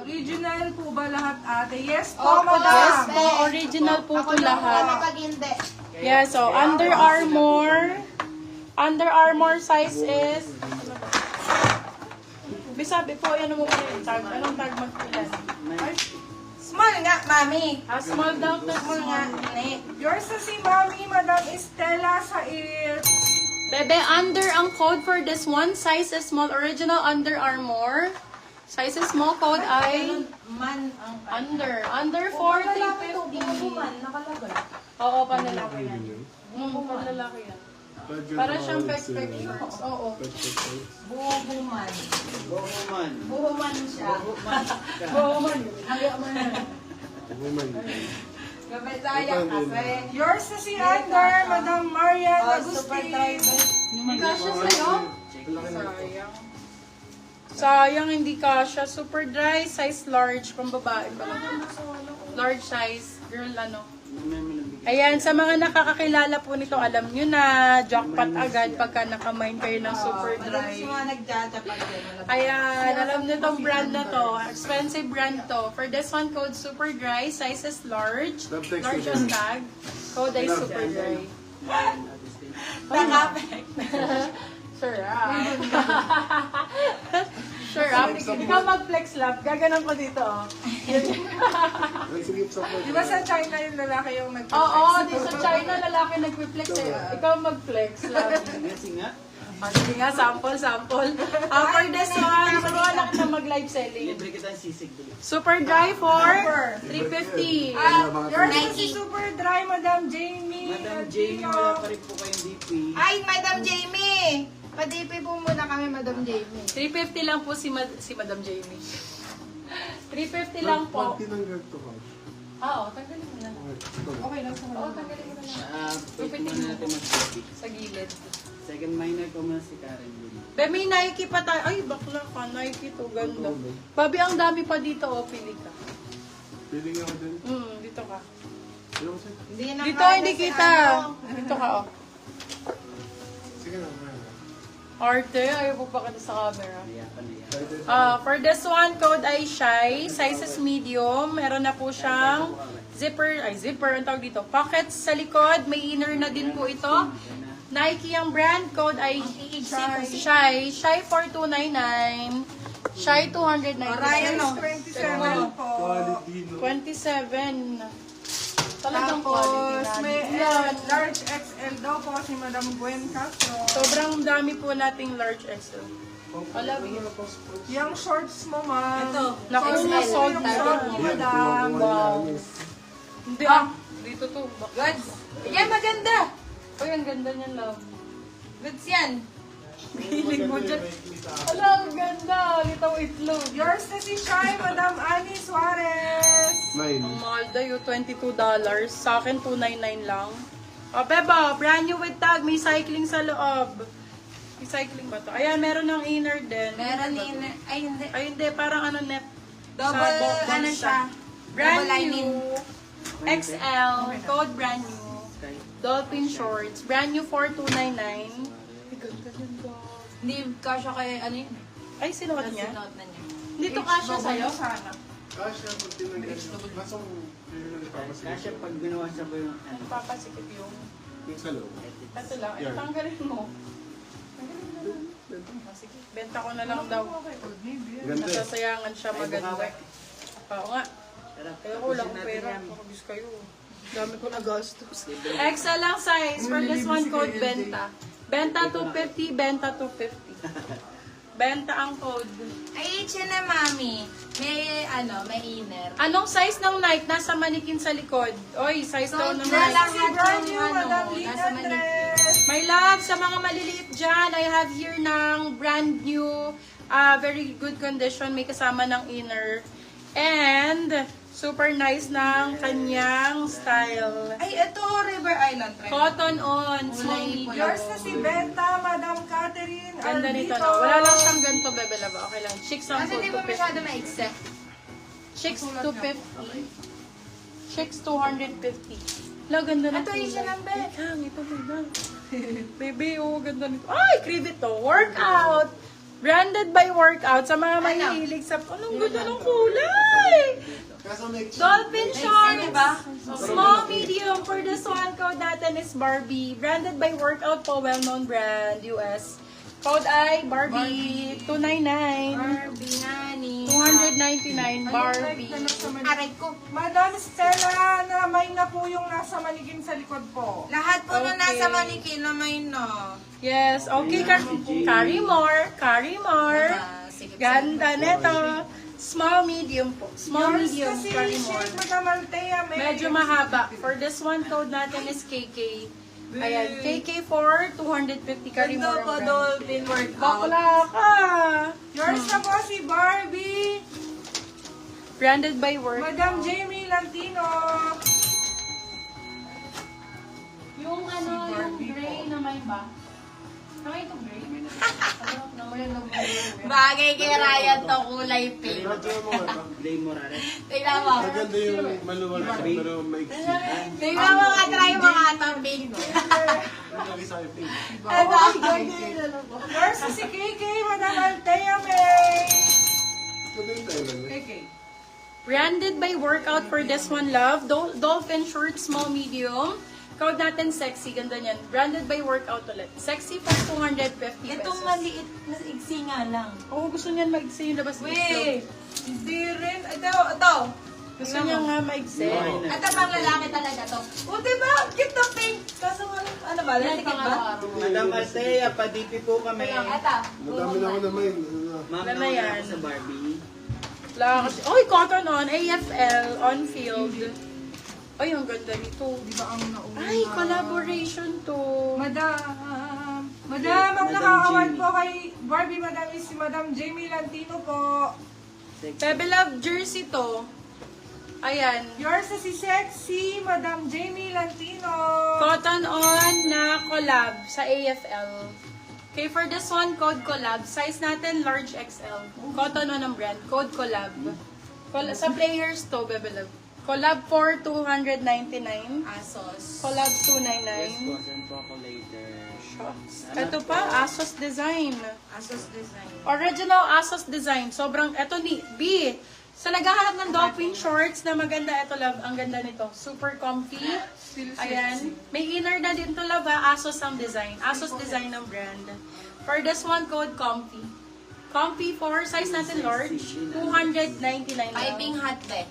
Original po ba lahat, ate? Yes po, Opo, madam. Yes po, original po Ako to lang po lahat. kapag hindi. Yeah, so Under Armour. Under Armour size is... Bisabi po, ano mo po yung tag? Anong tag magpilan? Small nga, mami. Small daw to Small nga. Yours na si Mami, Madam Estela Sair. Bebe, under ang code for this one. Size is small. Original Under Armour. Size is small. Code ay Man ang... under. Under 4050. Nakalagay. Oo, panlalaki yan. Panlalaki yan. Para siyang pek-pek shorts. Oo. Buhuman. Bohoman. Buhuman siya. Buhuman. Gabay-saya kasi. Yours na si Under, Madam Marian Super Agustin. driver. Kasha sa'yo? Sayang. Sayang, hindi kasha. Super dry, size large. Pang babae pa lang. Large size. Girl, ano. Ayan, sa mga nakakakilala po nito, alam nyo na, jackpot agad pagka nakamain kayo ng super dry. Sa mga nagjajapag din. Ayan, alam nyo tong brand na to. Expensive brand to. For this one, code super dry. Size is large. Large on tag. Code ay super dry. Pakapek. Sure up. Sure up. Ikaw mag-flex love. Gaganon ko dito. Oh. Di ba sa China yung lalaki yung nag-flex? Oo, di sa China lalaki nag-flex eh. Ikaw mag-flex love. Kasi nga, Sige nga, sample. For this one, turuan na kita mag-live selling. libre kita ang sisig dali. Super dry for 350. Yours na si Super Dry, Madam Jamie. Madam Jamie, wala pa rin po kayong DP. Ay, Madam Jamie! Padipi po muna kami, Madam Jamie. 350 lang po si Madam Jamie. 350 lang po. Oo, tanggalin mo na. Okay lang sa Oo, tanggalin mo na lang. Wait muna natin mag-DP. Sa gilid. Second minor ko muna si Karen Luna. Be, may Nike pa tayo. Ay, bakla ka. Nike to. Ganda. Babi, ang dami pa dito. O, pili ka. Piling ako din. Dito ka. Hindi na Dito, kaya hindi si kita. ano. Dito ka, oh. Sige na. Arte, ayaw po pa ka sa camera. Nayapan na yan. For this one, code ay Shy. Size is medium. Meron na po siyang zipper. Ang tawag dito. Pockets sa likod. May inner na din po ito. Nike ang brand. Code ay Shy. Shy 4299. Shy 299. Orion, no? 27 po. Quality, no? 27. Talagang Tapos, quality. May Yan. large XL daw po si Madam Gwen Castro. Sobrang dami po nating large XL. Wala, Yung shorts mo, ma'am. Ito. Naku, Ito sold yung na. short mo, Madam. Wow. Hindi dito to. Goods. Yan, maganda. Uy, ang ganda niyan, love. Goods yan. Hilig mo dyan. Ala, ang ganda. Litaw itlog. Yours na si Shy, Madam Annie Suarez. Mine. Ang mahal daw, $22. Sa akin, $299 lang. O, Beba, brand new with tag. May cycling sa loob. May cycling ba to? Ayan, meron ng inner din. Meron din. Ay, hindi. Ay, hindi. Parang ano, net. Double, Sa ano siya? Brand Double lining. new. XL. Code brand new. Dolphin shorts. Brand new 4299. Hindi kasha kay ano yun. Ay, sinuot niya? Sinuot na niya. Dito kasha sa'yo? Sana. Kasha, pag tinanggal. Masang, yun yung nagpapasigaw. Kasi pag ginawa siya po yung ano, Nagpapasikip yung... Yung sa loob. Ito lang. Yan. Tanggalin mo. Tanggalin mo lang. Ah, sige. Benta ko na lang daw. Ganda. Nasasayangan siya maganda. Oo nga. sarap. Kaya ko lang Tapusin natin pera. yan. Makabis kayo. Dami ko na gastos. Extra lang size. For this one code, benta. Benta 250, benta 250. Benta ang code. Ay, siya na, mami. May, ano, may inner. Anong size ng Nike? Nasa manikin sa likod. Oy, size daw ng na Nike. lahat Brand yung new, ano, Madam nasa Lina manipis. dress. My love, sa mga maliliit dyan, I have here ng brand new, very good condition. May kasama ng inner. And, super nice ng kanyang style. Ay, ito, River Island. Cotton on, Kulay smoky pula. Yours na si Benta, Madam Catherine Ganda nito, Arbito. no? Wala lang siyang ganito, bebe laba. Okay lang. Chicks ang Kasi food di ba masyado 250. maikse? Chicks 250. Chicks 250. La, ganda na. Ito, yung siya lang, be. Ito, ganda. Baby, oh, ganda nito. Ay, crave to. Workout. Branded by Workout sa mga mahihilig sa... Anong ganda ng kulay! Kaso may Dolphin shorts. Small, medium. For this one, code natin is Barbie. Branded by Workout po. Well-known brand. US. Code ay Barbie. 299. Barbie, honey. 299 Barbie. Aray ko. Madam Stella, namay na po yung nasa manikin sa likod po. Lahat po Okay. na nasa manikin na may no. Yes. Okay. Carry more. Carry more. Sige. Ganda neto. Small, medium po. Small, Yours medium. kasi, Carry more. shade Madam Althea, may... Medyo mahaba. For this one, code natin is KK. Ayan, KK for 250 carry more. Ganda pa, Dolphin workout. Bakla ka! Yours na po si Barbie. Branded by Work. Madam Jamie Lantino. Yung ano, yung gray na may ba? Nakay ito gray? Ano, naman yung Bagay kay Ryan to kulay pink. Tingnan mo nga. Blame Morales. Tingnan mo. Maganda yung maluwag siya pero maiksi. Tingnan mo nga, try mo nga ito pink. Lagi sa akin pink. Yours na si KK, Madam Althea May. Ito yung tayo. Branded by Workout for this one, love. Dolphin short, small, medium. Code natin sexy, ganda niyan. Branded by Workout ulit. Sexy for 250 pesos. Itong maliit na iksi nga lang. Oo, gusto niyan maigsi yung labas ng itlog. Wait! Hindi rin. Ito. Gusto niya nga maigsi. Ito pang lalaki talaga to. O diba? Ang cute na pink. Kaso ano ba? Latikit ba? Madam Althea, pa-DP po kami. Ito. Madami na ako naman. Ma'am, Wala na nawala yan. ako sa Barbie. Wala kasi. Oy, cotton on. AFL. On field. Ay, ang ganda nito. Di ba ang nauna? Ay, collaboration to. Madam, ang Madam nakakawan Jamie. po kay Barbie, Madam, is si Madam Jamie Lantino po. Bebe Love jersey to. Ayan. Yours na si Sexy, Madam Jamie Lantino. Cotton on na collab sa AFL. Okay, for this one, code collab. Size natin, large XL. Cotton on ang brand. Code collab. Sa players to, Bebe Love. Collab for 299. Asos. Collab Yes po, 299. send po ako later. Ito pa, Asos design. Asos design. Original Asos design. Sobrang, eto ni B. Sa naghahanap ng dolphin shorts na maganda, ito love, ang ganda nito. Super comfy. Ayan. May inner na din to love ha. Asos ang design. Asos design ng brand. For this one, code comfy. Comfy for size natin large. 299 lang. Piping hot be.